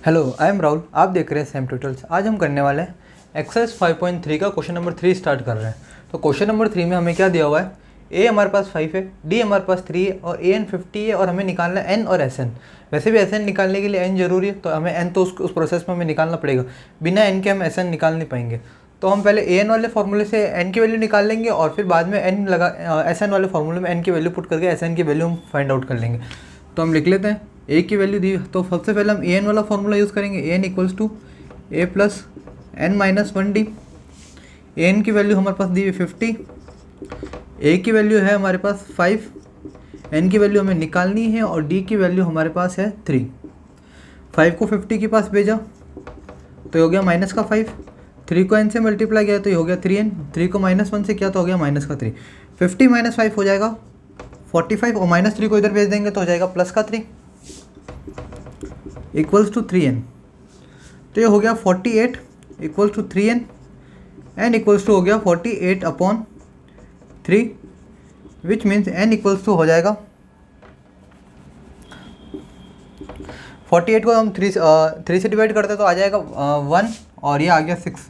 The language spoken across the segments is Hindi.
Hello, I am Rahul. आप देख रहे हैं सेम ट्यूटोरियल्स। आज हम करने वाले हैं एक्सरसाइज 5.3 का क्वेश्चन नंबर 3 स्टार्ट कर रहे हैं। तो क्वेश्चन नंबर 3 में हमें क्या दिया हुआ है, ए हमारे पास 5 है, डी हमारे पास 3 है और ए एन 50 है और हमें निकालना है एन और एस एन। वैसे भी एस एन निकालने के लिए एन जरूरी है, तो हमें एन तो उस प्रोसेस में हमें निकालना पड़ेगा, बिना एन के हम एस एन निकाल नहीं पाएंगे। तो हम पहले ए एन वाले फॉर्मूले से एन की वैल्यू निकाल लेंगे और फिर बाद में एस एन वाले फॉर्मूले में एन की वैल्यू पुट करके एस एन की वैल्यू हम फाइंड आउट कर लेंगे। तो हम लिख लेते हैं ए की वैल्यू दी, तो सबसे पहले हम ए एन वाला फॉर्मूला यूज़ करेंगे। A n equals to a plus n minus 1 d. A n की वैल्यू हमारे पास दी हुई 50, ए की वैल्यू है हमारे पास 5, एन की वैल्यू हमें निकालनी है और डी की वैल्यू हमारे पास है 3। 5 को 50 के पास भेजा तो हो गया माइनस का 5, 3 को एन से मल्टीप्लाई किया तो ये हो गया 3n, 3 को -1 से किया तो हो गया माइनस का 3। 50 - 5 हो जाएगा 45 और -3 को इधर भेज देंगे तो हो जाएगा प्लस का 3 इक्वल्स टू 3n। तो ये हो गया 48 equals to 3n, n equals to हो गया 48/3, which means n equals to हो जाएगा 48 को हम 3 से डिवाइड करते हैं तो आ जाएगा 1 और ये आ गया 6।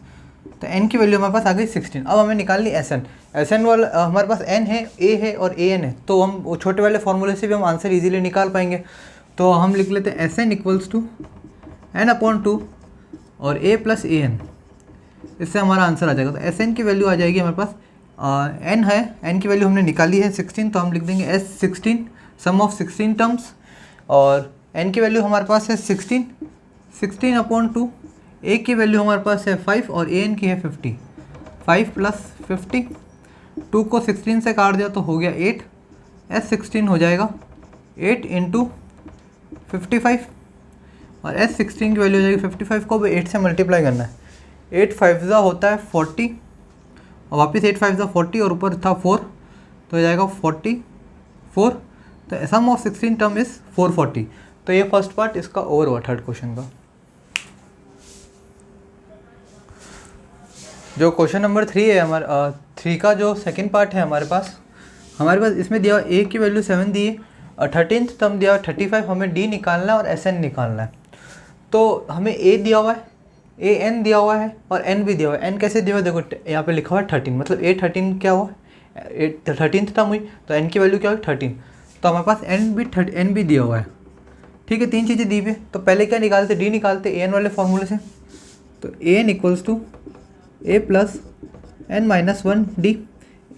तो n की वैल्यू हमारे पास आ गई 16। अब हमें निकालनी एस एन। एस एन वाला हमारे पास n है, a है और a n है, तो हम वो छोटे वाले फॉर्मूले से भी हम आंसर इजीली निकाल पाएंगे। तो हम लिख लेते हैं S N equals to n/2 और a प्लस ए एन। इससे हमारा आंसर आ जाएगा। तो एस एन की वैल्यू आ जाएगी हमारे पास n है, n की वैल्यू हमने निकाली है 16, तो हम लिख देंगे S16 सम ऑफ 16 टर्म्स, और n की वैल्यू हमारे पास है 16/2। a की वैल्यू हमारे पास है 5 और a n की है 50। 5 + 50, 2 को 16 से काट दिया तो हो गया 8। S16 हो जाएगा 8 × 55 और S16 की वैल्यू हो जाएगी 55 को भी 8 से मल्टीप्लाई करना है। 8 5 होता है 40 और वापस 8 5 40 और ऊपर था 4 तो हो जाएगा 44। तो सम ऑफ 16 टर्म इज़ 440। तो ये फर्स्ट पार्ट इसका ओवर हुआ थर्ड क्वेश्चन का। जो क्वेश्चन नंबर 3 है हमारा 3 का जो सेकंड पार्ट है हमारे पास इसमें दिया ए की वैल्यू 7 दी है और 13th टर्म दिया 35, हमें डी निकालना है और एस एन निकालना है। तो हमें ए दिया हुआ है, ए एन दिया हुआ है और एन भी दिया हुआ है। एन कैसे दिया हुआ है, देखो यहाँ पे लिखा हुआ है 13, मतलब ए 13 क्या हुआ, 13th टर्म हुई, तो एन की वैल्यू क्या हुई 13। तो हमारे पास एन भी दिया हुआ है। ठीक है, 3 चीज़ें दी हुई है। तो पहले क्या निकालते, डी निकालते ए एन वाले फॉर्मूले से। तो a n equals to a plus n minus 1 d.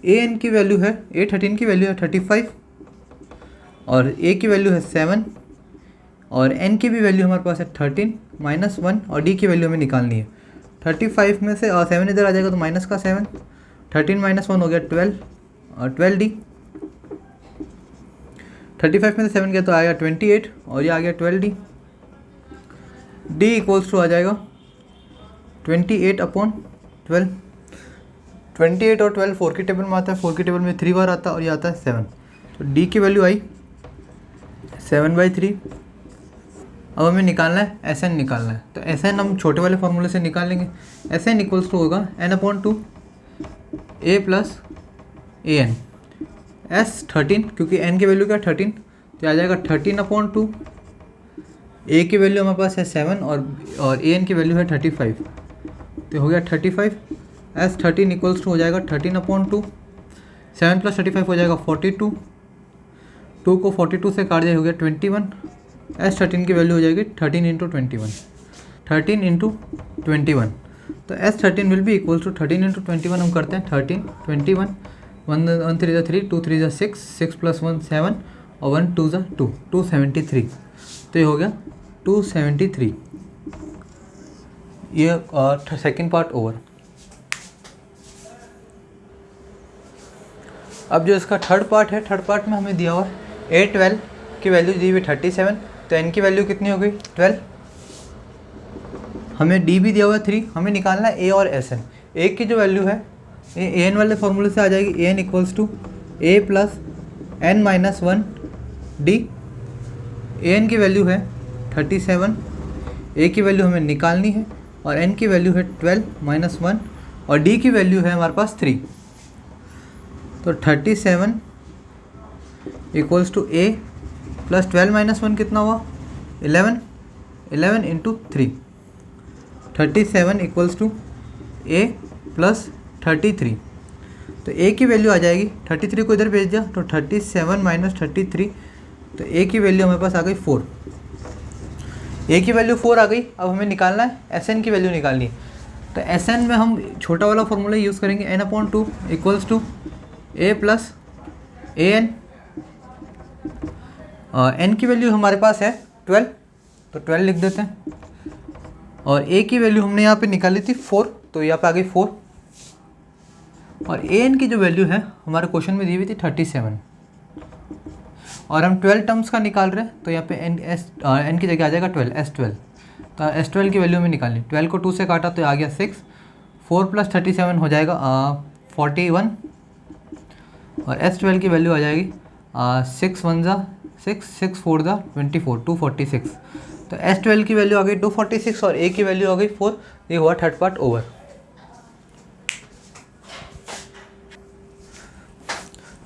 A n की वैल्यू है, ए 13 की वैल्यू है 35 और ए की वैल्यू है 7 और एन की भी वैल्यू हमारे पास है 13 - 1 और डी की वैल्यू हमें निकालनी है। 35 में से 7 इधर आ जाएगा तो माइनस का 7, 13 - 1 हो गया 12 और 12d। 35 में से 7 गया तो आएगा 28 और ये आ गया 12d। d इक्वल्स टू आ जाएगा 28/12। 28 और 12 4 की टेबल में आता है, 4 की टेबल में 3 बार आता है और ये आता है 7। तो d की वैल्यू आई 7/3। अब हमें निकालना है एस एन निकालना है। तो एस एन हम छोटे वाले फॉर्मूले से निकाल लेंगे। एस एन इक्वल्स टू होगा n/2 a plus A N. S13 क्योंकि n की वैल्यू क्या 13 तो आ जाएगा 13/2। a की वैल्यू हमारे पास है 7 और ए एन की वैल्यू है 35 तो हो गया 35। S13 इक्वल्स टू हो जाएगा 13/2। 7 + 35 हो जाएगा 42। 2 को 42 से काट दिया हो गया 21। S13 की वैल्यू हो जाएगी 13 × 21। 13 × 21 तो S13 will be equals to 13 × 21। हम करते हैं 13 21 1 3 3 2 3 6 6 + 1 7 और 1 2 2 273। तो ये हो गया 273। ये सेकेंड पार्ट ओवर। अब जो इसका थर्ड पार्ट है, थर्ड पार्ट में हमें दिया हुआ है ए 12 की वैल्यू दी हुई 37, तो एन की वैल्यू कितनी हो गई 12। हमें डी भी दिया हुआ है 3, हमें निकालना है ए और एस एन। ए की जो वैल्यू है ए एन वाले फॉर्मूले से आ जाएगी। A n equals to a plus n minus 1 d. A n की वैल्यू है 37, ए की वैल्यू हमें निकालनी है और एन की वैल्यू है 12 - 1 और डी की वैल्यू है हमारे पास 3। तो 37 इक्वल्स टू ए प्लस 12 - 1 कितना हुआ 11। 11 into 3, 37 equals to a plus 33। तो a की वैल्यू आ जाएगी, 33 को इधर भेज दिया तो 37 माइनस 33, तो a की वैल्यू हमारे पास आ गई 4। a की वैल्यू 4 आ गई। अब हमें निकालना है Sn की वैल्यू निकालनी है। तो Sn में हम छोटा वाला फॉर्मूला यूज़ करेंगे, n/2 equals to a plus an। n की वैल्यू हमारे पास है 12, तो 12 लिख देते हैं। और a की वैल्यू हमने यहाँ पे निकाली थी 4, तो यहाँ पे आ गई 4। और an की जो वैल्यू है हमारे क्वेश्चन में दी हुई थी 37, और हम 12 टर्म्स का निकाल रहे हैं, तो यहाँ पे n की जगह आ जाएगा 12, S12। तो S12 की वैल्यू हमें निकालनी, 12 को 2 से काटा तो आ गया 6, 4 प्लस 37 हो जाएगा 41, और S12 की वैल्यू आ जाएगी 6 1 जा 6, 6 4 जा 24, 246। तो S12 की वैल्यू आ गई 246 और a की वैल्यू आ गई 4। ये हुआ थर्ड पार्ट ओवर।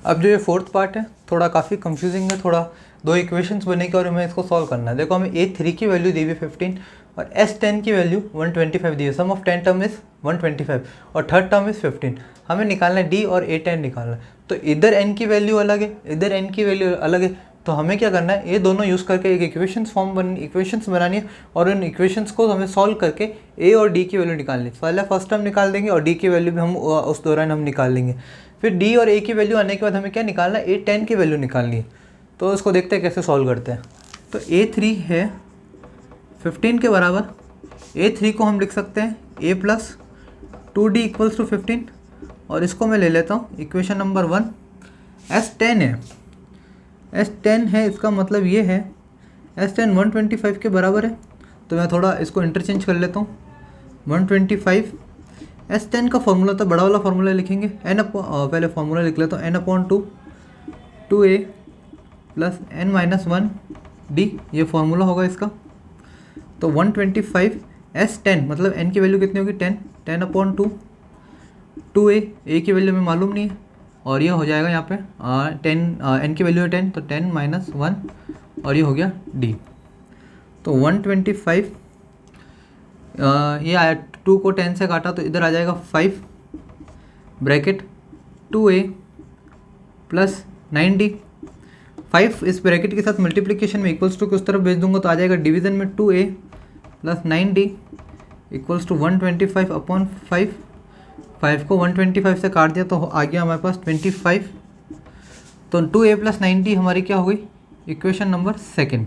अब जो ये फोर्थ पार्ट है थोड़ा काफ़ी कंफ्यूजिंग है, थोड़ा दो इक्वेशंस बनेगी और हमें इसको सॉल्व करना है। देखो हमें a3 की वैल्यू दी हुई 15 और S10 की वैल्यू 125 दी है। सम ऑफ 10 टर्म इज़ 125 और थर्ड टर्म इज़ 15। हमें निकालना है d और a10 निकालना है। तो इधर n की वैल्यू अलग है, इधर n की वैल्यू अलग है, तो हमें क्या करना है, ये दोनों यूज़ करके एक इक्वेशंस बनानी है और उन इक्वेशंस को हमें सॉल्व करके a और d की वैल्यू निकालनी है। पहले फर्स्ट टर्म निकाल देंगे और d की वैल्यू भी हम उस दौरान हम निकाल लेंगे। फिर d और a की वैल्यू आने के बाद हमें क्या निकालना है, a10 की वैल्यू निकालनी है। तो उसको देखते हैं कैसे सॉल्व करते हैं। तो a3 है 15 के बराबर, a3 को हम लिख सकते हैं a plus 2d equals to 15, और इसको मैं ले लेता हूँ इक्वेशन नंबर 1। S10 है, S10 है, इसका मतलब ये है S10 125 के बराबर है। तो मैं थोड़ा इसको इंटरचेंज कर लेता हूँ, 125। S10 का फॉर्मूला था, बड़ा वाला फार्मूला लिखेंगे पहले फार्मूला लिख लेता हूँ, n/2 2a प्लस n-1d, ये फार्मूला होगा इसका। तो 125 S10 मतलब n की वैल्यू कितनी होगी 10, 10/2 2a की वैल्यू हमें मालूम नहीं है, और ये हो जाएगा यहाँ पे 10 n की वैल्यू है 10, तो 10 - 1 और ये हो गया d। तो 125 ये आया, 2 को 10 से काटा तो इधर आ जाएगा 5 ब्रैकेट 2a प्लस 9d। 5 इस ब्रैकेट के साथ मल्टीप्लिकेशन में इक्वल्स टू की उस तरफ भेज दूंगा तो आ जाएगा डिवीज़न में 2a plus 9d equals to 125/5। 5 को 125 से काट दिया तो आ गया हमारे पास 25। तो 2a प्लस 9d हमारी क्या हो गई, इक्वेशन नंबर 2।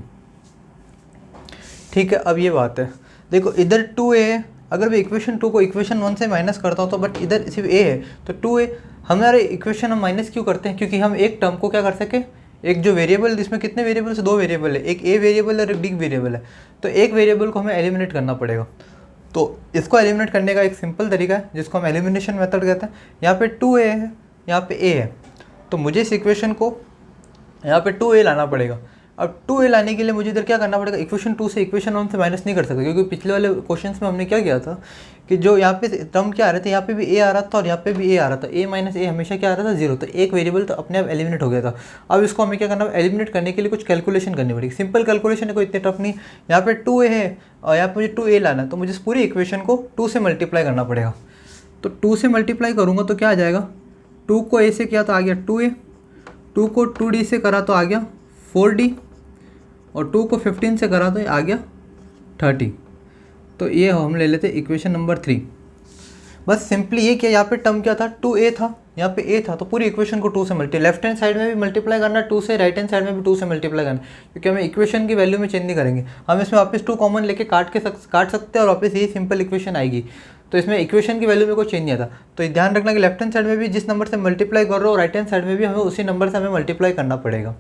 ठीक है, अब ये बात है, देखो इधर 2a है, अगर मैं इक्वेशन 2 को इक्वेशन 1 से माइनस करता हूँ तो बट इधर सिर्फ a है, तो 2a हमारे इक्वेशन हम माइनस क्यों करते हैं, क्योंकि हम एक टर्म को क्या कर सके, एक जो वेरिएबल, जिसमें कितने वेरिएबल्स, 2 वेरिएबल है, एक a वेरिएबल और एक d वेरिएबल है, तो एक वेरिएबल को हमें एलिमिनेट करना पड़ेगा। तो इसको एलिमिनेट करने का एक सिंपल तरीका है जिसको हम एलिमिनेशन मेथड कहते हैं। यहाँ पे 2a है, यहाँ पे a है, तो मुझे इस इक्वेशन को यहाँ पे 2a लाना पड़ेगा। अब 2a लाने के लिए मुझे इधर क्या करना पड़ेगा, इक्वेशन 2 से इक्वेशन 1 से माइनस नहीं कर सकते, क्योंकि पिछले वाले क्वेश्चंस में हमने क्या किया था कि जो यहाँ पे टर्म क्या आ रहे थे, यहाँ पे भी a आ रहा था और यहाँ पे भी a आ रहा था, a माइनस a हमेशा क्या आ रहा था 0, तो एक वेरिएबल तो अपने आप एलिमिनेट हो गया था। अब इसको हमें क्या करना है, एलिमिनेट करने के लिए कुछ कैलकुलेशन करनी पड़ेगी। सिंपल कैलकुलेशन है, कोई इतने टफ नहीं। यहाँ पे 2a है और यहाँ पे मुझे 2a लाना है, तो मुझे इस पूरी इक्वेशन को 2 से मल्टीप्लाई करना पड़ेगा। तो 2 से मल्टीप्लाई करूँगा तो क्या आ जाएगा, 2 को a से किया तो आ गया 2a, 2 को 2d से करा तो आ गया 4d, और 2 को 15 से करा तो आ गया 30। तो ये हम ले लेते इक्वेशन नंबर 3। बस सिंपली ये किया, यहाँ पे टर्म क्या था, 2a था, यहाँ पे a था, तो पूरी इक्वेशन को 2 से लेफ्ट हैंड साइड में भी मल्टीप्लाई करना 2 से, राइट हैंड साइड में भी 2 से मल्टीप्लाई करना, क्योंकि हमें इक्वेशन की वैल्यू में चेंज नहीं करेंगे, हम इसमें वापस 2 कॉमन लेके काट सकते हैं और वापस यही सिंपल इक्वेशन आएगी। तो इसमें इक्वेशन की वैल्यू में कोई चेंज नहीं आता। तो ध्यान रखना कि लेफ्ट हैंड साइड में भी जिस नंबर से मल्टीप्लाई कर रहे हो, राइट हैंड साइड में भी हमें उसी नंबर से हमें मल्टीप्लाई करना पड़ेगा।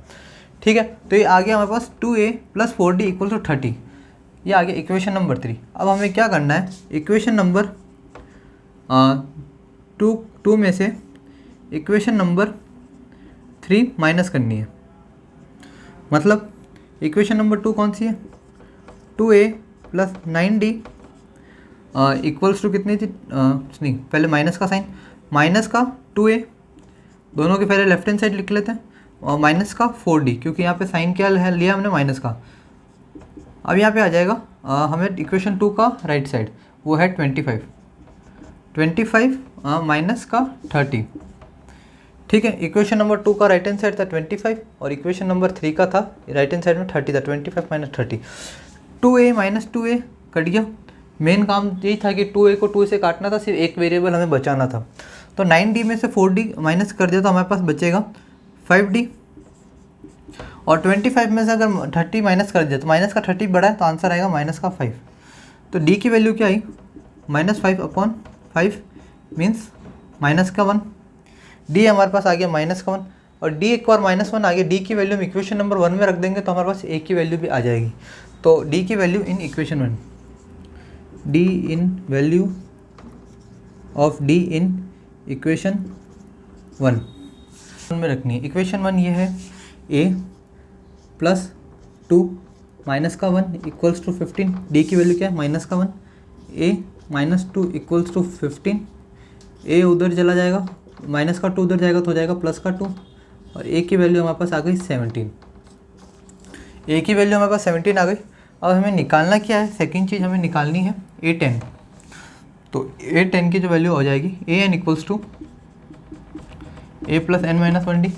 ठीक है, तो ये आ गया हमारे पास 2a plus 4d equal to 30, ये आ गया इक्वेशन नंबर 3। अब हमें क्या करना है, इक्वेशन नंबर 2 में से इक्वेशन नंबर 3 माइनस करनी है। मतलब इक्वेशन नंबर 2 कौन सी है, 2a plus 9d equals to कितनी थी, नहीं पहले माइनस का साइन, माइनस का 2a, दोनों के पहले लेफ्ट हैंड साइड लिख लेते हैं, और माइनस का 4d, क्योंकि यहाँ पे साइन क्या है लिया हमने माइनस का। अब यहाँ पे आ जाएगा हमें इक्वेशन 2 का राइट साइड वो है 25 माइनस का 30। ठीक है, इक्वेशन नंबर 2 का राइट हैंड साइड था 25 और इक्वेशन नंबर 3 का था राइट हैंड साइड में 30 था, 25 minus 30। 2a minus 2a cut गया। मेन काम यही था कि 2a को 2 से काटना था, सिर्फ एक वेरिएबल हमें बचाना था। तो 9d में से 4d माइनस कर दिया तो हमारे पास बचेगा 5d, और 25 में से अगर 30 माइनस कर दिया तो माइनस का 30 बड़ा है तो आंसर आएगा माइनस का 5। तो d की वैल्यू क्या आई, -5/5 मीन्स माइनस का 1। d हमारे पास आ गया माइनस का 1, और d एक बार -1 आ गया, d की वैल्यू हम इक्वेशन नंबर 1 में रख देंगे तो हमारे पास a की वैल्यू भी आ जाएगी। तो d की value in equation 1, d in value of d in equation 1 में रखनी है। इक्वेशन 1 ये है a प्लस 2 माइनस का 1 इक्वल्स टू 15। d की वैल्यू क्या है, माइनस का 1, a minus 2 equals to 15। a उधर चला जाएगा, माइनस का 2 उधर जाएगा तो हो जाएगा प्लस का 2, और a की वैल्यू हमारे पास आ गई 17। a की वैल्यू हमारे पास 17 आ गई। अब हमें निकालना क्या है, सेकंड चीज़ हमें निकालनी है a10। तो a10 की जो वैल्यू हो जाएगी an equals to a plus n minus 1d।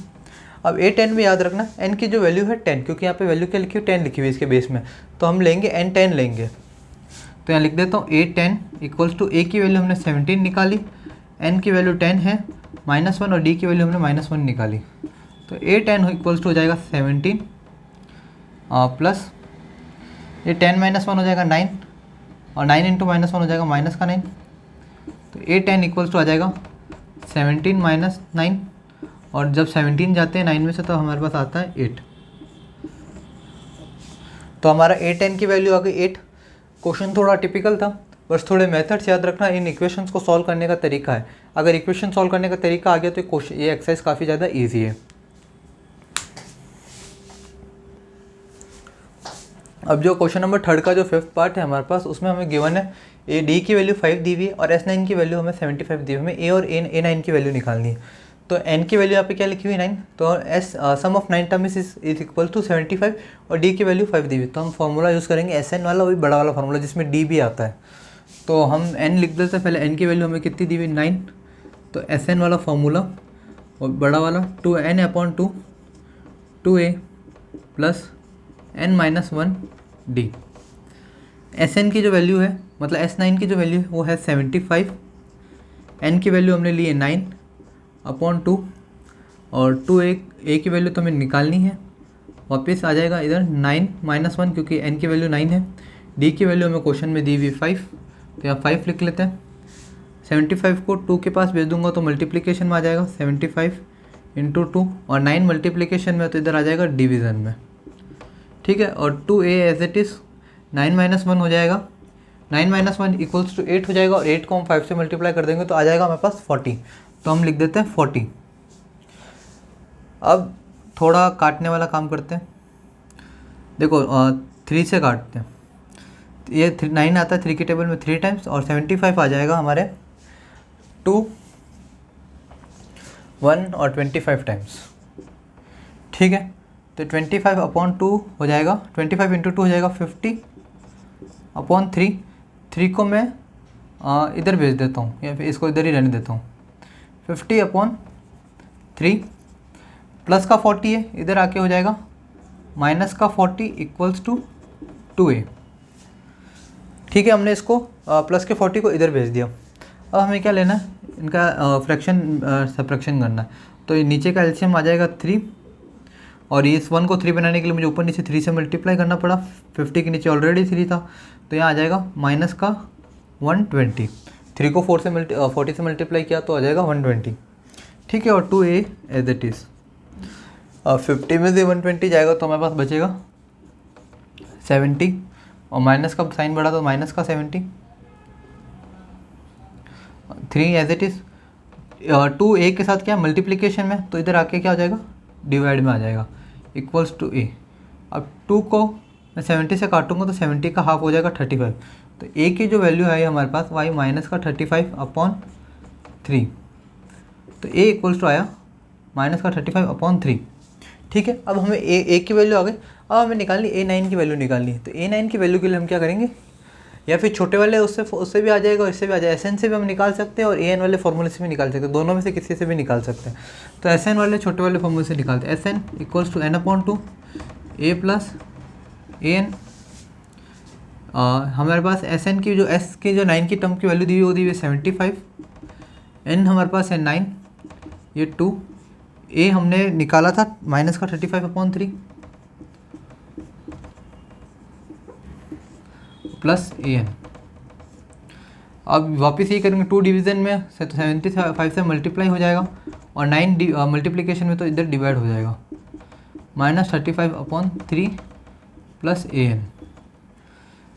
अब a10 में याद रखना n की जो वैल्यू है 10, क्योंकि यहाँ पे वैल्यू क्या लिखी हुई 10 लिखी हुई है इसके बेस में, तो हम लेंगे n10 लेंगे। तो यहाँ लिख देता हूँ a10 इक्वल्स टू a की वैल्यू हमने 17 निकाली, n की वैल्यू 10 है -1, और d की वैल्यू हमने -1 निकाली। तो a10 इक्वल्स टू हो जाएगा 17 प्लस ये 10 -1 हो जाएगा 9, और 9 इंटू -1 हो जाएगा माइनस का 9। तो a10 इक्वल्स टू आ जाएगा 17 माइनस 9, और जब 17 जाते हैं 9 में से तो हमारे पास आता है 8। तो हमारा a10 की वैल्यू आ गई 8। क्वेश्चन थोड़ा टिपिकल था, बस थोड़े मेथड्स याद रखना, इन इक्वेशंस को सॉल्व करने का तरीका है। अगर इक्वेशन सॉल्व करने का तरीका आ गया तो ये एक्सरसाइज काफ़ी ज़्यादा ईजी है। अब जो क्वेश्चन नंबर 3 का जो 5th पार्ट है हमारे पास, उसमें हमें गिवन है ए डी की वैल्यू 5 दी हुई है और S9 की वैल्यू हमें 75 दी हुई है। हमें ए और A9 की वैल्यू निकालनी है। तो n की वैल्यू यहाँ पे क्या लिखी हुई है 9, तो sum of 9 terms is equal to 75, और d की वैल्यू 5 दी हुई। तो हम फार्मूला यूज़ करेंगे Sn वाला, वही बड़ा वाला फार्मूला जिसमें d भी आता है। तो हम n लिख देते हैं पहले, n की वैल्यू हमें कितनी दी हुई 9, तो Sn वाला फार्मूला और बड़ा वाला 2n/2 2a plus n-1d। Sn की जो वैल्यू है, मतलब S9 की जो वैल्यू है वो है 75, n की वैल्यू हमने ली है 9/2, और 2a की वैल्यू तो हमें निकालनी है। वापस आ जाएगा इधर 9-1, क्योंकि n की वैल्यू 9 है। d की वैल्यू हमें क्वेश्चन में दी हुई 5, तो यहाँ 5 लिख लेते हैं। 75 को 2 के पास भेज दूंगा तो मल्टीप्लिकेशन में आ जाएगा 75 इंटू 2, और 9 मल्टीप्लिकेशन में तो इधर आ जाएगा डिवीज़न में। ठीक है, और 2a एज इट इज़ 9-1 हो जाएगा, 9-1 इक्वल्स टू 8 हो जाएगा, और 8 को हम 5 से मल्टीप्लाई कर देंगे तो आ जाएगा हमारे पास 40। तो हम लिख देते हैं 40। अब थोड़ा काटने वाला काम करते हैं। देखो 3 से काटते हैं, ये 9 आता है 3 की टेबल में 3 टाइम्स, और 75 आ जाएगा हमारे 2, 1 और 25 टाइम्स। ठीक है, तो 25/2 हो जाएगा, 25 इंटू 2 हो जाएगा 50/3। 3 को मैं इधर भेज देता हूँ, या फिर इसको इधर ही रहने देता हूँ। 50/3 प्लस का 40 है, इधर आके हो जाएगा माइनस का 40 इक्वल्स टू 2a। ठीक है, हमने इसको प्लस के 40 को इधर भेज दिया। अब हमें क्या लेना है, इनका फ्रैक्शन सब्ट्रैक्शन करना है। तो ये नीचे का एलसीएम आ जाएगा 3, और इस 1 को 3 बनाने के लिए मुझे ऊपर नीचे 3 से मल्टीप्लाई करना पड़ा। 50 के नीचे ऑलरेडी 3 था, तो यहाँ आ जाएगा माइनस का 120। 3 को 40 से मल्टीप्लाई किया तो आ जाएगा 120। ठीक है, और 2a एज इट इज़। 50 में से 120 जाएगा तो हमारे पास बचेगा 70, और माइनस का साइन बढ़ा तो माइनस का 70। 3 एज इट इज़। 2a के साथ क्या मल्टीप्लिकेशन में, तो इधर आके क्या हो जाएगा डिवाइड में आ जाएगा इक्वल्स टू a। अब 2 को मैं 70 से काटूंगा तो 70 का हाफ हो जाएगा 35। तो a की जो वैल्यू है हमारे पास y माइनस का 35/3। तो a इक्वल्स टू आया माइनस का 35/3। ठीक है, अब हमें ए की वैल्यू आ गई। अब हमें निकालनी A9 की वैल्यू निकालनी है। तो A9 की वैल्यू के लिए हम क्या करेंगे, या फिर छोटे वाले उससे भी आ जाएगा और इससे भी आ जाएगा। SN से भी हम निकाल सकते हैं और AN वाले फॉर्मूले से भी निकाल सकते हैं, दोनों में से किसी से भी निकाल सकते हैं। तो SN वाले छोटे वाले फॉर्मूले से निकालते हैं। SN equals to n/2 A plus AN। हमारे पास SN की जो S की जो 9 की टर्म की वैल्यू दी हुई वो दी हुई है 75। N हमारे पास है 9, ये 2। A हमने निकाला था माइनस का 35/3 प्लस AN। अब वापस ये करेंगे 2 डिवीज़न में से, तो 75 से मल्टीप्लाई हो जाएगा और 9 मल्टीप्लिकेशन में तो इधर डिवाइड हो जाएगा, -35/3 प्लस AN।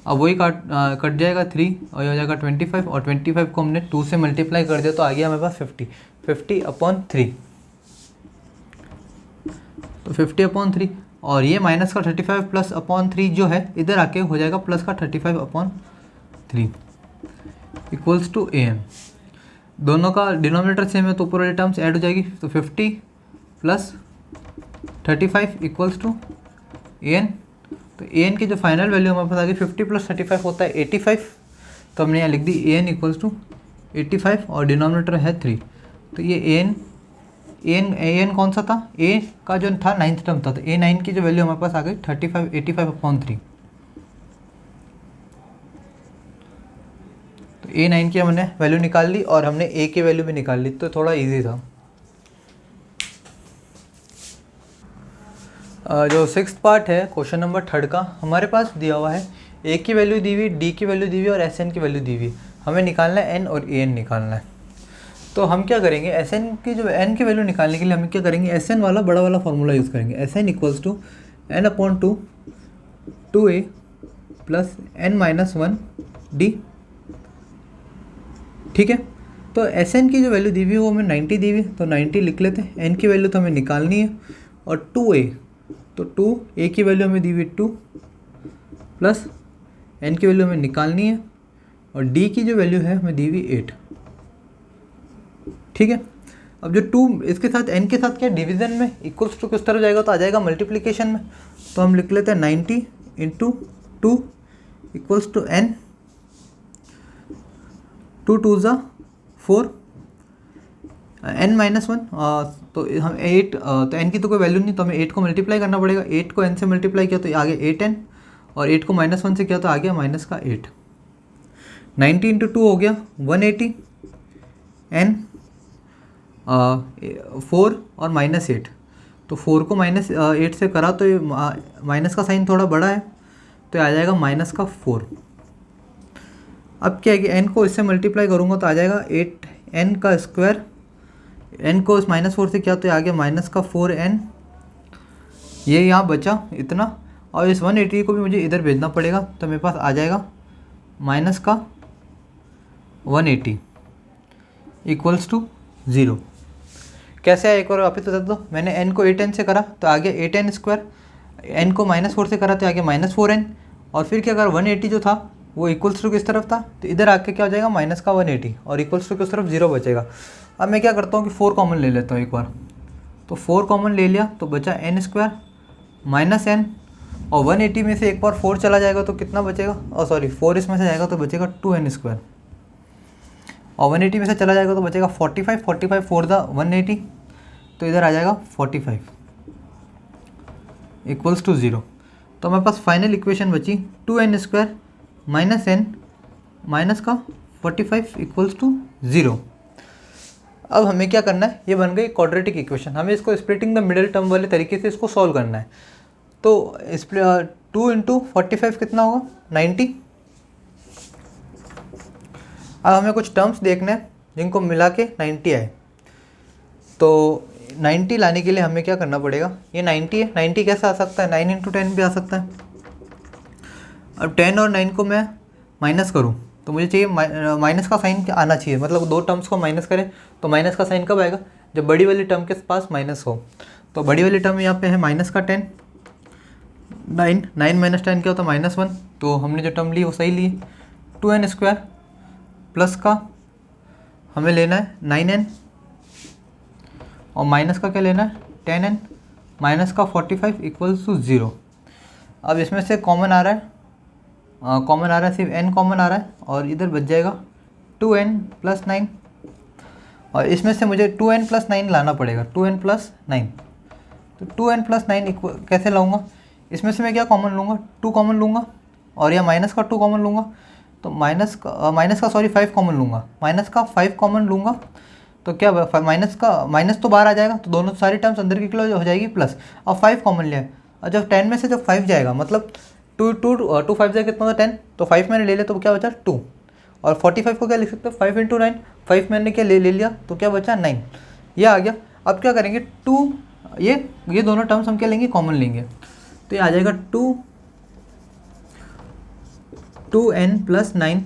अब वही कट जाएगा 3 और ये हो जाएगा 25, और 25 को हमने 2 से मल्टीप्लाई कर दिया तो आ गया हमारे पास 50/3। तो 50/3 और ये माइनस का 35 प्लस अपॉन 3 जो है इधर आके हो जाएगा प्लस का 35/3 इक्वल्स टू AN। दोनों का डिनोमिनेटर सेम है तो ऊपर वाली टर्म्स ऐड हो जाएगी। तो 50 प्लस 35 इक्वल्स टू AN। तो AN की जो फाइनल वैल्यू हमारे पास आ गई 50 प्लस 35 होता है 85। तो हमने यहाँ लिख दी AN इक्वल्स टू 85 और डिनोमिनेटर है 3। तो ये AN कौन सा था, A का जो था 9th टर्म था। तो A9 की जो वैल्यू हमारे पास आ गई 85/3। तो A9 की हमने वैल्यू निकाल ली और हमने A की वैल्यू भी निकाल ली, तो थोड़ा इजी था। जो 6th पार्ट है क्वेश्चन नंबर 3 का, हमारे पास दिया हुआ है A की वैल्यू दी हुई, D की वैल्यू दी हुई और SN की वैल्यू दी हुई। हमें निकालना है N और AN निकालना है। तो हम क्या करेंगे, SN की जो N की वैल्यू निकालने के लिए हम क्या करेंगे, SN वाला बड़ा वाला फॉर्मूला यूज़ करेंगे। SN equals to n/2 2A plus n-1 D। ठीक है, तो SN की जो वैल्यू दी हुई है वो हमें 90 दी हुई, तो 90 लिख लेते हैं। N की वैल्यू तो हमें निकालनी है और 2A, तो 2A की वैल्यू हमें दी हुई 2 प्लस N की वैल्यू हमें निकालनी है और D की जो वैल्यू है हमें दी हुई 8। ठीक है, अब जो 2 इसके साथ N के साथ क्या डिवीज़न में इक्वल्स टू किस तरह जाएगा, तो आ जाएगा मल्टीप्लिकेशन में। तो हम लिख लेते हैं 90 × 2 इक्वल्स टू N, 2 2 ज़ा 4 n-1। तो हम 8, तो n की तो कोई वैल्यू नहीं, तो हमें 8 को मल्टीप्लाई करना पड़ेगा। 8 को n से मल्टीप्लाई किया तो आगे 8n और 8 को -1 से किया तो आ गया -8। 90 × 2 हो गया 180, n 4 और -8। तो 4 को -8 से करा तो ये माइनस का साइन थोड़ा बड़ा है तो आ जाएगा -4। अब क्या है कि n को इससे मल्टीप्लाई करूँगा तो आ जाएगा 8n का स्क्वायर। n को इस -4 से किया तो आ गया -4n। ये यहाँ बचा इतना, और इस 180 को भी मुझे इधर भेजना पड़ेगा तो मेरे पास आ जाएगा -180 इक्वल्स टू 0। कैसे है एक बार वापस बता दो। मैंने n को 8n से करा तो आ गया 8n स्क्वायर, n को -4 से करा तो आ गया -4n, और फिर क्या करा 180 जो था वो इक्वल्स टू किस तरफ था, तो इधर आके क्या हो जाएगा -180 और इक्वल्स टू किस तरफ 0 बचेगा। अब मैं क्या करता हूँ कि 4 कॉमन ले लेता हूँ एक बार। तो 4 कॉमन ले लिया तो बचा n स्क्वायर -n, और 180 में से एक बार 4 चला जाएगा तो कितना बचेगा, 4 इसमें से जाएगा तो बचेगा 2n स्क्वायर, और 180 में से चला जाएगा तो बचेगा 45 4 दा 180, तो इधर आ जाएगा 45 इक्वल्स टू 0। तो हमारे पास फाइनल इक्वेशन बची 2n स्क्वायर -n माइनस का 45 इक्वल्स टू 0। अब हमें क्या करना है, ये बन गई क्वाड्रेटिक इक्वेशन। हमें इसको स्प्लिटिंग द मिडिल टर्म वाले तरीके से इसको सॉल्व करना है। तो 2 × 45 कितना होगा 90। अब हमें कुछ टर्म्स देखने हैं जिनको मिला के 90 आए। तो 90 लाने के लिए हमें क्या करना पड़ेगा, ये 90 है, 90 कैसे आ सकता है, 9 × 10 भी आ सकता है। अब 10 और 9 को मैं माइनस करूँ तो मुझे चाहिए माइनस का साइन आना चाहिए, मतलब दो टर्म्स को माइनस करें तो माइनस का साइन कब आएगा, जब बड़ी वाली टर्म के पास माइनस हो। तो बड़ी वाली टर्म यहाँ पे है -10, 9 -10 क्या होता है -1, तो हमने जो टर्म ली वो सही ली। 2n स्क्वायर प्लस का हमें लेना है 9n, और माइनस का क्या लेना है 10n, माइनस का 45 इक्वल्स टू 0। अब इसमें से कॉमन आ रहा है, सिर्फ n कॉमन आ रहा है और इधर बच जाएगा 2n प्लस 9, और इसमें से मुझे 2n प्लस 9 लाना पड़ेगा, 2n प्लस 9। तो 2n प्लस 9 कैसे लाऊंगा, इसमें से मैं क्या कॉमन लूँगा, 2 कॉमन लूँगा और या माइनस का 2 कॉमन लूँगा, तो माइनस का 5 कॉमन लूँगा, माइनस का 5 कॉमन लूँगा तो क्या माइनस तो बाहर आ जाएगा, तो दोनों सारी टर्म्स अंदर की क्लोज हो जाएगी प्लस। अब 5 कॉमन लिया और जब 10 में से जब 5 जाएगा, मतलब 2 5 जाएगा कितना होता है 10, तो 5 मैंने ले लिया तो क्या बचा 2, और 45 को क्या लिख सकते हो 5 × 9, 5 मैंने क्या ले लिया तो क्या बचा 9, ये आ गया। अब क्या करेंगे 2, ये दोनों टर्म्स हम क्या लेंगे कॉमन लेंगे, तो ये आ जाएगा 2n प्लस 9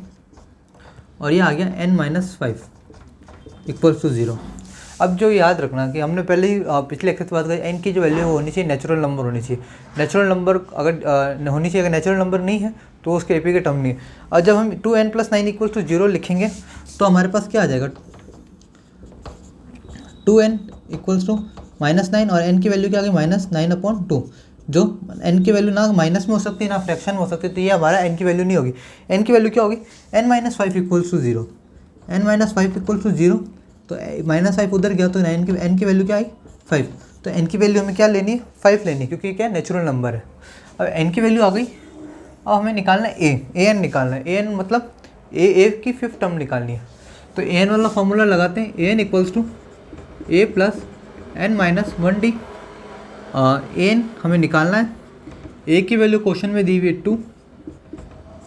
और ये आ गया n माइनस 5 इक्वल्स टू 0। अब जो याद रखना कि हमने पहले ही पिछले एक्सरसाइज बात करी, n की जो वैल्यू होनी चाहिए नेचुरल नंबर होनी चाहिए, नेचुरल नंबर अगर होनी चाहिए, अगर नेचुरल नंबर नहीं है तो उसके एपी के टर्म नहीं है। और जब हम 2n प्लस 9 इक्वल्स टू 0 लिखेंगे तो हमारे पास क्या आ जाएगा 2n इक्वल्स टू माइनस 9 और n की वैल्यू क्या आ गई -9/2, जो n की वैल्यू ना माइनस में हो सकती है ना फ्रैक्शन में हो सकती है, तो ये हमारा n की वैल्यू नहीं होगी। n की वैल्यू क्या होगी n minus 5 equals to 0, n minus 5 equals to 0, तो -5 उधर गया तो n की वैल्यू क्या आई 5, तो n की वैल्यू हमें क्या लेनी है 5 लेनी है, क्योंकि क्या नेचुरल नंबर है। अब n की वैल्यू आ गई, अब हमें निकालना है an निकालना है, an मतलब a की 5th टर्म निकालनी है। तो an वाला फॉर्मूला लगाते हैं, an equals to a plus n minus 1d। an हमें निकालना है, a की वैल्यू क्वेश्चन में दी हुई है 2,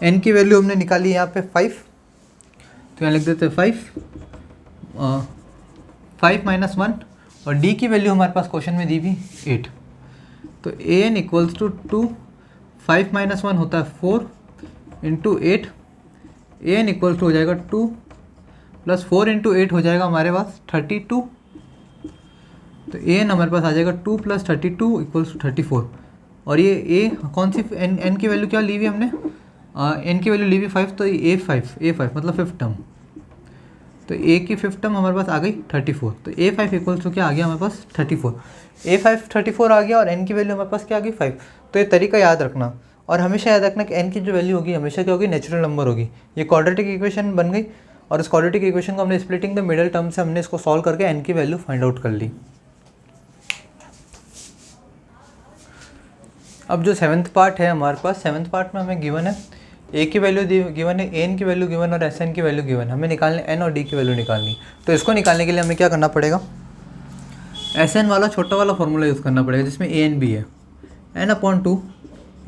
n की वैल्यू हमने निकाली यहाँ पे 5, तो यहाँ लिख देते हैं 5 माइनस 1, और d की वैल्यू हमारे पास क्वेश्चन में दी हुई 8। तो an इक्वल्स टू 2, 5 माइनस 1 होता है 4 इंटू 8, an इक्वल्स टू हो जाएगा 2 प्लस 4 इंटू 8 हो जाएगा हमारे पास 32। तो an हमारे पास आ जाएगा 2 प्लस 32 इक्वल्स टू 34, और ये a कौन सी n की वैल्यू क्या ली हुई हमने, n की वैल्यू ली हुई 5, तो ये a5 मतलब 5th टर्म, तो a की 5th टर्म हमारे पास आ गई 34, तो a5 इक्वल्स टू क्या आ गया हमारे पास 34, a5 34 आ गया और n की वैल्यू हमारे पास क्या आ गई 5। तो ये तरीका याद रखना, और हमेशा याद रखना कि n की जो वैल्यू होगी हमेशा क्या होगी नेचुरल नंबर होगी। ये क्वाड्रेटिक इक्वेशन बन गई, और इस क्वाड्रेटिक इक्वेशन को हमने स्प्लिटिंग द मिडल टर्म से हमने इसको सॉल्व करके n की वैल्यू फाइंड आउट कर ली। अब जो 7th पार्ट है हमारे पास, 7th पार्ट में हमें गिवन है a की वैल्यू गिवन है, an की वैल्यू गिवन और sn की वैल्यू गिवन है, हमें निकालने n और d की वैल्यू निकालनी। तो इसको निकालने के लिए हमें क्या करना पड़ेगा, sn वाला छोटा वाला फॉर्मूला यूज़ करना पड़ेगा जिसमें an भी है, n/2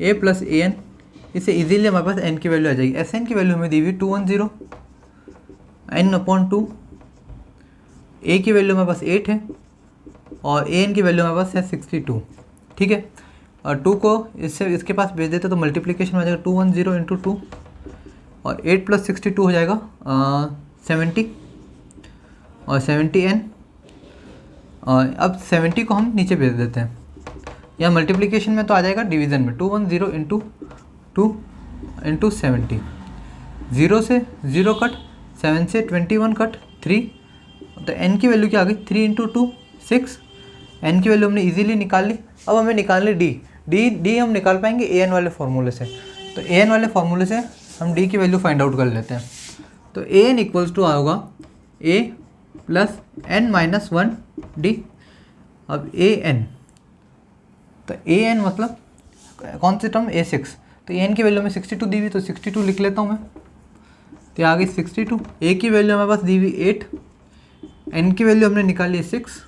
a प्लस an, इससे इजीली हमारे पास n की वैल्यू आ जाएगी। sn की वैल्यू हमें दी हुई 210, n/2, a की वैल्यू हमारे पास 8 है और an की वैल्यू हमारे पास है 62, ठीक है। और 2 को इसके पास भेज देते तो मल्टीप्लिकेशन हो जाएगा 210 इंटू 2, और 8 प्लस 62 हो जाएगा 70, और 70n, और अब 70 को हम नीचे भेज देते हैं, या मल्टीप्लिकेशन में तो आ जाएगा डिवीज़न में 210 इंटू 2 इंटू 70, 0 से 0 कट, 7 से 21 कट 3, तो n की वैल्यू क्या आ गई 3 इंटू 2 6, n की वैल्यू हमने इजीली निकाल ली। अब हमें निकालनी d हम निकाल पाएंगे an वाले फार्मूले से, तो an वाले फार्मूले से हम d की वैल्यू फाइंड आउट कर लेते हैं। तो an इक्वल्स टू होगा a plus n minus 1d। अब an, तो an मतलब कौन सी टर्म a6, तो an की वैल्यू में 62 दी हुई, तो 62 लिख लेता हूँ मैं, तो आ गई 62। a की वैल्यू हमारे पास दी हुई 8, n की वैल्यू हमने निकाली है 6,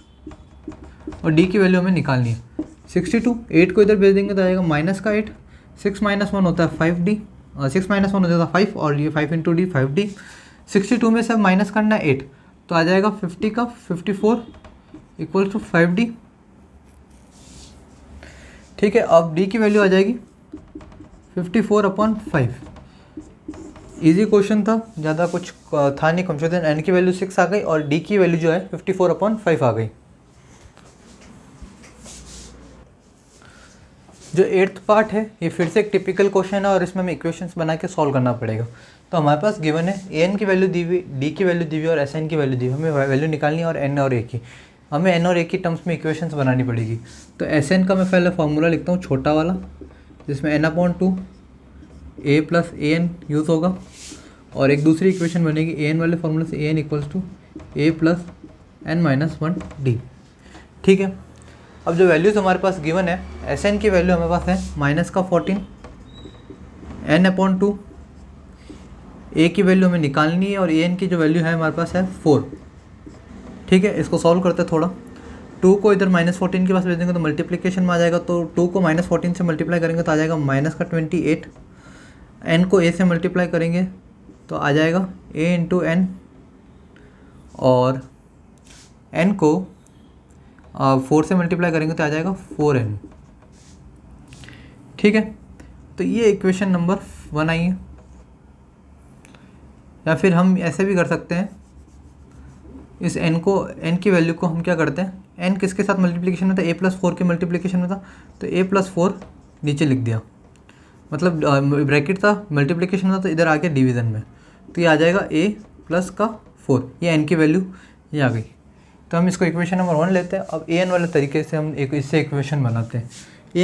और d की वैल्यू हमें निकालनी है 62। 8 को इधर भेज देंगे तो आएगा माइनस का 8, 6 माइनस 1 होता है 5d, और 6 माइनस 1 हो जाता है 5, और ये 5 इंटू डी 5d। 62 में से माइनस करना है 8, तो आ जाएगा 50 का 54 इक्वल्स टू 5d, ठीक है। अब d की वैल्यू आ जाएगी 54/5। इजी क्वेश्चन था, ज़्यादा कुछ था नहीं, कंफ्यूजन। n की वैल्यू 6 आ गई और d की वैल्यू जो है 54/5 आ गई। जो 8th पार्ट है ये फिर से एक टिपिकल क्वेश्चन है, और इसमें हमें इक्वेशंस बना के सॉल्व करना पड़ेगा। तो हमारे पास गिवन है an की वैल्यू दी हुई, d की वैल्यू दी हुई और sn की वैल्यू दी हुई, हमें वैल्यू निकालनी है और n और a की। हमें एन और ए की टर्म्स में इक्वेशंस बनानी पड़ेगी। तो एस एन का मैं पहले फार्मूला लिखता हूँ छोटा वाला, जिसमें n/2 a plus A N use होगा, और एक दूसरी इक्वेशन बनेगी ए एन वाले फार्मूले से, a n equals to a plus n-1 d. ठीक है, अब जो वैल्यूज़ हमारे पास गिवन है, एस एन की वैल्यू हमारे पास है -14, n/2, ए की वैल्यू हमें निकालनी है और ए एन की जो वैल्यू है हमारे पास है 4। ठीक है, इसको सॉल्व करते हैं थोड़ा। 2 को इधर -14 के पास भेज देंगे तो मल्टीप्लिकेशन में आ जाएगा, तो 2 को -14 से मल्टीप्लाई करेंगे तो आ जाएगा -28। n को a से मल्टीप्लाई करेंगे तो आ जाएगा a इंटू एन, और n को 4 से मल्टीप्लाई करेंगे तो आ जाएगा 4n। ठीक है, तो ये इक्वेशन नंबर 1 आई है। या फिर हम ऐसे भी कर सकते हैं, इस n की वैल्यू को हम क्या करते हैं, n किसके साथ मल्टीप्लिकेशन में था, a+4 के मल्टीप्लिकेशन में था, तो a+4 नीचे लिख दिया, मतलब ब्रैकेट था मल्टीप्लिकेशन में था तो इधर आ गया डिवीज़न में, तो ये आ जाएगा a+4, ये n की वैल्यू ये आ गई। तो हम इसको इक्वेशन नंबर 1 लेते हैं। अब an वाले तरीके से हम इससे इक्वेशन बनाते हैं।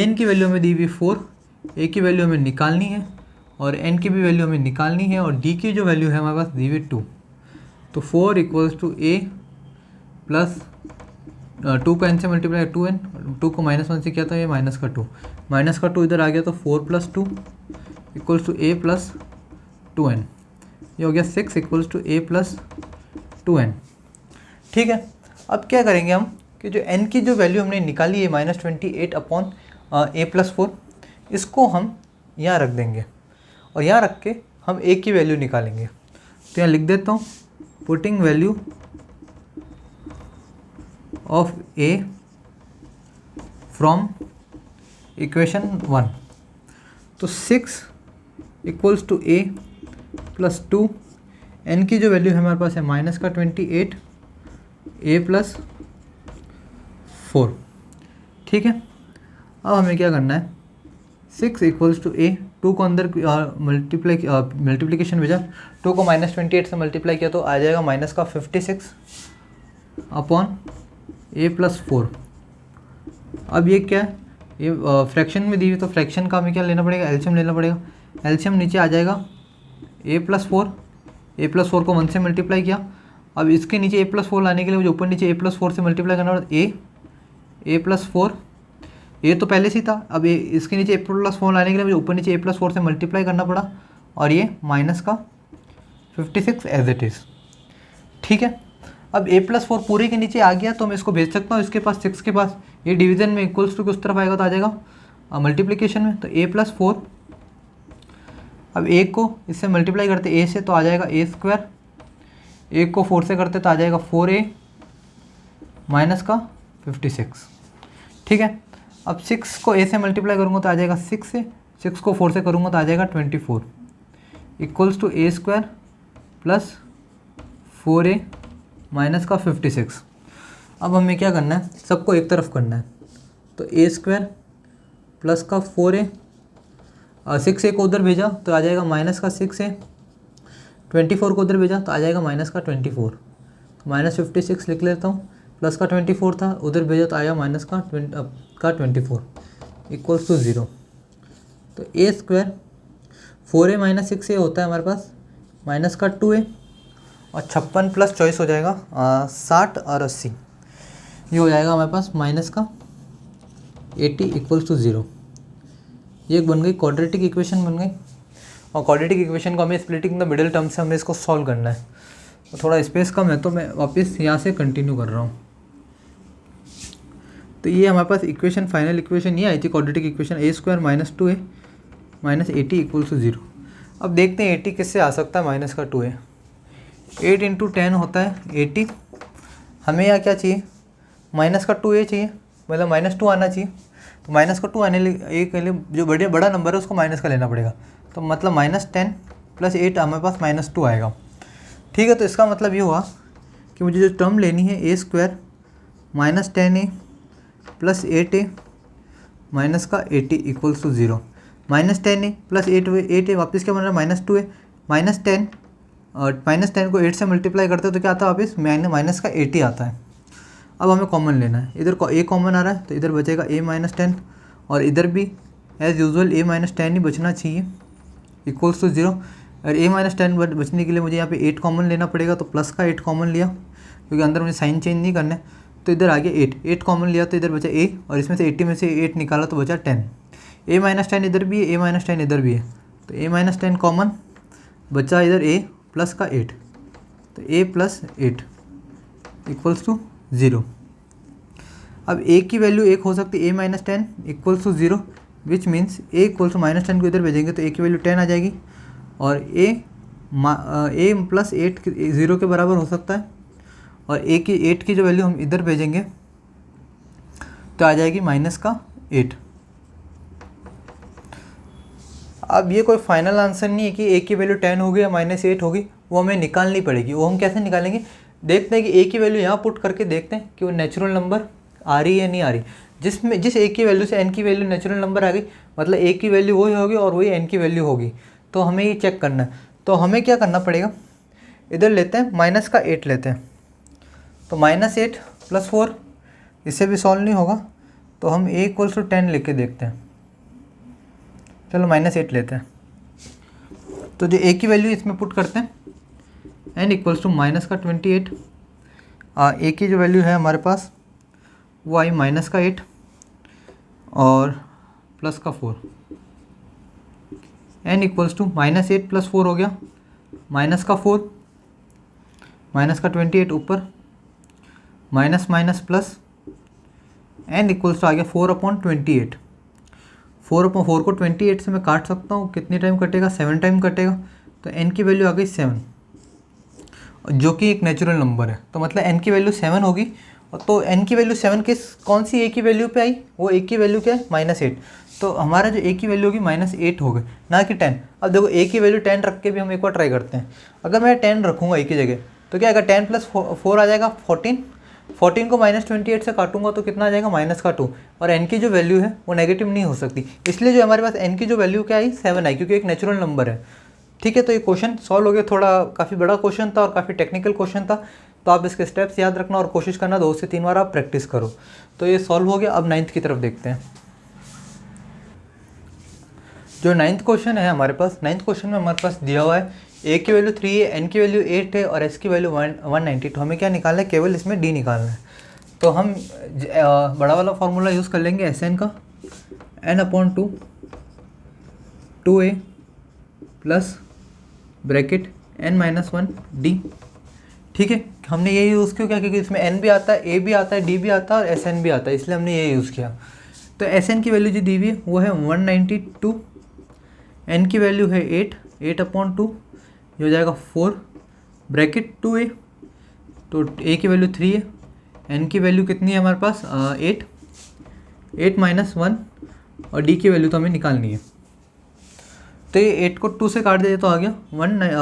an की वैल्यू हमें दी हुई 4, a की वैल्यू हमें निकालनी है और n की भी वैल्यू हमें निकालनी है, और d की जो वैल्यू है हमारे पास दी हुई 2। तो 4 इक्वल्स टू a प्लस 2 को n से मल्टीप्लाई 2n, 2 को -1 से किया था ये -2, -2 इधर आ गया तो 4 + 2 equals to a plus 2n, ये हो गया 6 equals to a plus 2n। ठीक है, अब क्या करेंगे हम कि जो n की जो वैल्यू हमने निकाली है -28/a+4, इसको हम यहाँ रख देंगे और यहाँ रख के हम a की वैल्यू निकालेंगे। तो यहाँ लिख देता हूँ, putting value of a from equation 1। तो 6 equals to a plus 2, n की जो वैल्यू है हमारे पास है -28 a प्लस 4। ठीक है, अब हमें क्या करना है, 6 इक्वल्स टू a, 2 को अंदर मल्टीप्लिकेशन भेजा, 2 को -28 से मल्टीप्लाई किया तो आ जाएगा -56 अपॉन a प्लस 4। अब ये क्या है, ये फ्रैक्शन में दी हुई, तो फ्रैक्शन का हमें क्या लेना पड़ेगा, एलसीएम लेना पड़ेगा। एलसीएम नीचे आ जाएगा a+4 को 1 से मल्टीप्लाई किया। अब इसके नीचे a+4 लाने के लिए मुझे ऊपर नीचे a+4 से मल्टीप्लाई करना पड़ता है, a+4, ये तो पहले से ही था, अब इसके नीचे a+4 लाने के लिए मुझे ऊपर नीचे a+4 से मल्टीप्लाई करना पड़ा, और ये -56 एज इट इज़। ठीक है, अब a+4 पूरे के नीचे आ गया तो मैं इसको भेज सकता हूँ इसके पास, 6 के पास, ये डिवीज़न में इक्वल्स टू उस तरफ आएगा तो आ जाएगा मल्टीप्लिकेशन में, तो a+4, अब a को इससे मल्टीप्लाई करते a से तो आ जाएगा a², a को 4 से करते तो आ जाएगा 4a -56। ठीक है, अब 6 को a से मल्टीप्लाई करूँगा तो आ जाएगा 6 से, 6 को 4 से करूँगा तो आ जाएगा 24 equals to a² plus 4a -56। अब हमें क्या करना है, सबको एक तरफ करना है, तो a² प्लस का 4a, 6a को उधर भेजा तो आ जाएगा -6a, 24 को उधर भेजा तो आ जाएगा -24, -56 लिख लेता हूँ, प्लस का 24 था उधर भेजा तो आया -24 इक्वल्स टू 0। तो a², 4a -6a होता है हमारे पास -2a, और 56 प्लस 24 हो जाएगा 60 और 80, ये हो जाएगा हमारे पास -80 इक्वल्स टू 0। ये एक बन गई क्वाड्रेटिक इक्वेशन बन गई, और क्वाड्रेटिक इक्वेशन को हमें स्प्लिटिंग द मिडिल टर्म से हमें इसको सॉल्व करना है। तो थोड़ा स्पेस कम है तो मैं वापस यहाँ से कंटिन्यू कर रहा हूँ। तो ये हमारे पास इक्वेशन, फाइनल इक्वेशन ये आई थी quadratic equation, a² -2a -80 equals to 0। अब देखते हैं 80 किससे आ सकता है, -2a, 8 × 10 होता है 80। हमें यहाँ क्या चाहिए, -2a चाहिए, मतलब -2 आना चाहिए। तो -2 आने के लिए जो बड़ा नंबर है उसको माइनस का लेना पड़ेगा, तो मतलब -10 + 8 हमारे पास -2 आएगा। ठीक है, तो इसका मतलब ये हुआ कि मुझे जो टर्म लेनी है a² -10a plus 8a minus का 80 equals to 0। -10a plus 8a वापस क्या बन रहा है, -2a, -10 और -10 को 8 से मल्टीप्लाई करते हो तो क्या आता है वापस, माइनस का 80 आता है। अब हमें कॉमन लेना है, इधर a कॉमन आ रहा है तो इधर बचेगा a माइनस 10 और इधर भी एज़ यूजुअल a माइनस 10 ही बचना चाहिए इक्वल्स टू 0। और a माइनस 10 बचने के लिए मुझे यहाँ पे 8 कॉमन लेना पड़ेगा, तो प्लस का 8 कॉमन लिया क्योंकि अंदर मुझे साइन चेंज नहीं करना है, तो इधर आ गया 8 कॉमन लिया तो इधर बचा a और इसमें से 80 में से 8 निकाला तो बचा 10। a माइनस 10 इधर भी है, a माइनस 10 इधर भी है, तो a माइनस 10 कॉमन बचा इधर a प्लस का 8, तो a प्लस 8 इक्वल्स टू 0। अब a की वैल्यू 1 हो सकती है, a minus 10 equals to 0, which means a equals to minus 10 को इधर भेजेंगे तो a की वैल्यू 10 आ जाएगी और a प्लस 8 0 के बराबर हो सकता है और a की 8 की जो वैल्यू हम इधर भेजेंगे तो आ जाएगी माइनस का 8। अब ये कोई फाइनल आंसर नहीं है कि a की वैल्यू 10 होगी या माइनस 8 होगी, वो हमें निकालनी पड़ेगी। वो हम कैसे निकालेंगे, देखते हैं कि a की वैल्यू यहाँ पुट करके देखते हैं कि वो नेचुरल नंबर आ रही है या नहीं आ रही। जिस a की वैल्यू से n की वैल्यू नेचुरल नंबर आ गई मतलब a की वैल्यू वही होगी और वही n की वैल्यू होगी, तो हमें ये चेक करना है। तो हमें क्या करना पड़ेगा, इधर लेते हैं माइनस का 8 लेते हैं, तो माइनस 8 प्लस 4 इससे भी सॉल्व नहीं होगा तो हम a इक्वल्स टू 10 लिख के देखते हैं। चलो माइनस 8 लेते हैं, तो जो a की वैल्यू इसमें पुट करते हैं n इक्वल्स टू माइनस का 28, a की जो वैल्यू है हमारे पास वो आई माइनस का 8 और प्लस का 4, n equals to minus 8 plus 4 हो गया माइनस का 4, माइनस का 28 ऊपर minus minus plus, n equals to आ गया 4/28। 4/4 को 28 से मैं काट सकता हूँ, कितनी टाइम कटेगा, 7 टाइम कटेगा, तो n की वैल्यू आ गई 7 जो कि एक नेचुरल नंबर है, तो मतलब n की वैल्यू 7 होगी। तो n की वैल्यू 7 कौन सी a की वैल्यू पे आई, वो a की वैल्यू क्या है माइनस 8, तो हमारा जो a की वैल्यू होगी माइनस 8 हो गई ना कि 10। अब देखो a की वैल्यू 10 रख के भी हम एक बार ट्राई करते हैं। अगर मैं 10 रखूँगा a की जगह तो क्या आएगा, 10 प्लस 4 आ जाएगा 14 को माइनस 28 से काटूंगा तो कितना आ जाएगा माइनस का 2, और n की जो वैल्यू है वो नेगेटिव नहीं हो सकती, इसलिए जो हमारे पास n की जो वैल्यू क्या आई 7 आई क्योंकि एक नेचुरल नंबर है। ठीक है, तो ये क्वेश्चन सॉल्व हो गया। थोड़ा काफ़ी बड़ा क्वेश्चन था और काफ़ी टेक्निकल क्वेश्चन था, तो आप इसके स्टेप्स याद रखना और कोशिश करना 2 से 3 बार आप प्रैक्टिस करो। तो ये सॉल्व हो गया। अब 9th की तरफ देखते हैं। जो 9th क्वेश्चन है हमारे पास, 9th क्वेश्चन में हमारे पास दिया हुआ है a की वैल्यू 3 है, n की वैल्यू 8 है और s की वैल्यू 190। तो हमें क्या निकालना है, केवल इसमें d निकालना है। तो हम बड़ा वाला फार्मूला यूज़ कर लेंगे Sn का, n/2 2a plus bracket n-1 d। ठीक है, हमने ये यूज़ क्यों किया, क्योंकि इसमें n भी आता है, a भी आता है, d भी आता है और Sn भी आता है, इसलिए हमने ये यूज़ किया। तो Sn की वैल्यू जो दी हुई है वो है 192, n की वैल्यू है 8/2 ये हो जाएगा 4 ब्रैकेट 2a, तो a की वैल्यू 3 है, n की वैल्यू कितनी है हमारे पास 8 -1 और d की वैल्यू तो हमें निकालनी है। तो ये 8 को 2 से काट दिया तो आ गया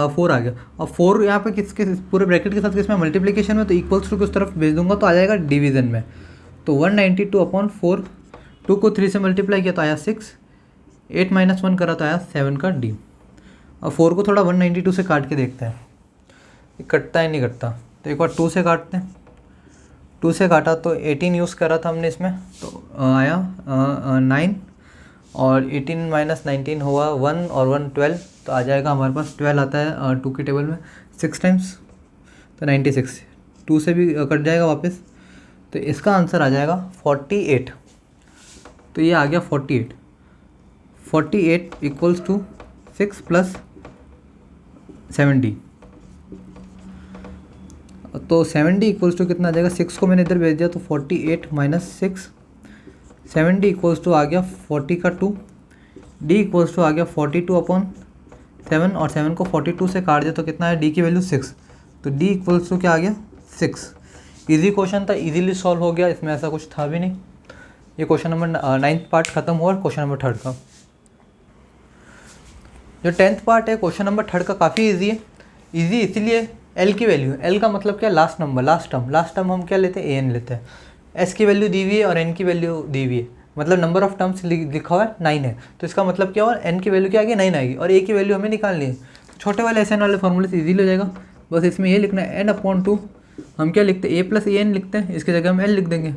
4 आ गया, और 4 यहाँ पे किसके पूरे ब्रैकेट के साथ किसमें मल्टीप्लिकेशन में, तो इक्वल्स टू की उस तरफ भेज दूंगा तो आ जाएगा डिवीज़न में। तो 192/4, 2 को 3 से मल्टीप्लाई किया तो आया 6, 8 - 1 करा तो आया 7 का d। और 4 को थोड़ा 192 से काट के देखते हैं ये कटता है नहीं कटता, तो एक बार 2 से काटते हैं। 2 से काटा तो 18 यूज़ करा था हमने इसमें, तो आया 9 और 18 - 19 हुआ 1 और 1 12, तो आ जाएगा हमारे पास 12 आता है 2 की टेबल में 6 टाइम्स, तो 96। 2 से भी कट जाएगा वापस, तो इसका आंसर आ जाएगा 48। तो ये आ गया 48 इक्वल्स टू 6 + 70, तो 70 इक्वल्स टू कितना आ जाएगा, 6 को मैंने इधर भेज दिया तो 48 - 6, 70 इक्वल्स टू आ गया 40 का 2, d इक्वल्स टू आ गया 42/7 और 7 को 42 से काट दिया तो कितना है, d की वैल्यू 6, तो d इक्वल्स टू क्या आ गया 6। इजी क्वेश्चन था, इजीली सॉल्व हो गया, इसमें ऐसा कुछ था भी नहीं। ये क्वेश्चन नंबर 9th पार्ट खत्म हुआ। क्वेश्चन नंबर 3rd का जो 10th पार्ट है क्वेश्चन नंबर 3rd का काफ़ी ईजी है। ईजी इसीलिए l की वैल्यू, l का मतलब क्या, लास्ट नंबर, लास्ट टर्म हम क्या लेते हैं, an लेते हैं। s की वैल्यू दी हुई है और n की वैल्यू दी हुई है, मतलब नंबर ऑफ टर्म्स लिखा हुआ है 9 है, तो इसका मतलब क्या हुआ, n की वैल्यू क्या आएगी 9 आएगी और a की वैल्यू हमें निकालनी है। छोटे वाले Sn वाले फॉर्मूले से ईजीली हो जाएगा, बस इसमें ये लिखना है n/2 हम क्या लिखते हैं, a प्लस ए एन लिखते हैं, इसकी जगह हम l लिख देंगे,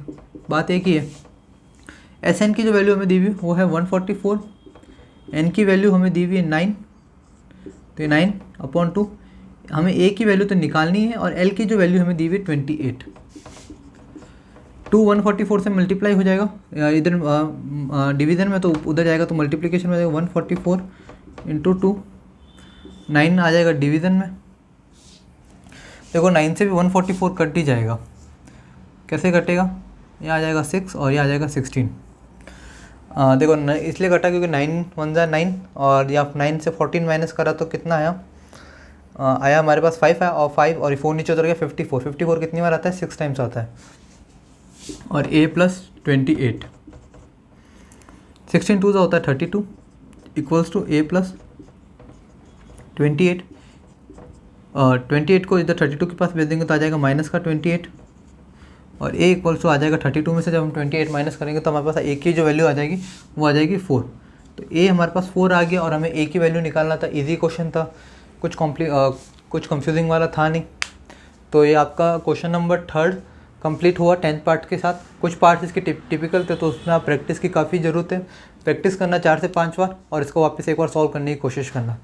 बात एक ही है। एस एन की जो वैल्यू हमें दी हुई वो है 144, एन की वैल्यू हमें दी हुई है 9, तो 9/2, हमें a की वैल्यू तो निकालनी है और l की जो वैल्यू हमें दी हुई है 28। 2 144 से मल्टीप्लाई हो जाएगा, इधर डिवीज़न में तो उधर जाएगा तो मल्टीप्लिकेशन में जाएगा 144 × 2, 9 आ जाएगा डिवीज़न में। देखो 9 से भी 144 कट ही जाएगा, कैसे कटेगा, यहाँ आ जाएगा 6 और यहाँ आ जाएगा 16। देखो इसलिए कटा क्योंकि 9 1 जा 9 और या 9 से 14 माइनस करा तो कितना आया, आया हमारे पास 5 आया, और 5 और 4 नीचे उतर गया 54। 54 कितनी बार आता है, 6 टाइम्स आता है। और a प्लस 28, 16 2 होता है 32 इक्वल्स टू a प्लस 28। 28 को इधर 32 के पास भेज देंगे तो आ जाएगा माइनस का 28, और a इक्वल्स टू आ जाएगा 32 में से जब हम 28 माइनस करेंगे तो हमारे पास a की जो वैल्यू आ जाएगी वो आ जाएगी 4। तो a हमारे पास 4 आ गया और हमें a की वैल्यू निकालना था। इजी क्वेश्चन था, कुछ कंफ्यूजिंग वाला था नहीं। तो ये आपका क्वेश्चन नंबर 3 कंप्लीट हुआ 10th पार्ट के साथ। कुछ पार्ट्स इसके टिपिकल थे तो उसमें आप प्रैक्टिस की काफ़ी ज़रूरत है। प्रैक्टिस करना 4 से 5 बार और इसको वापस एक बार सॉल्व करने की कोशिश करना।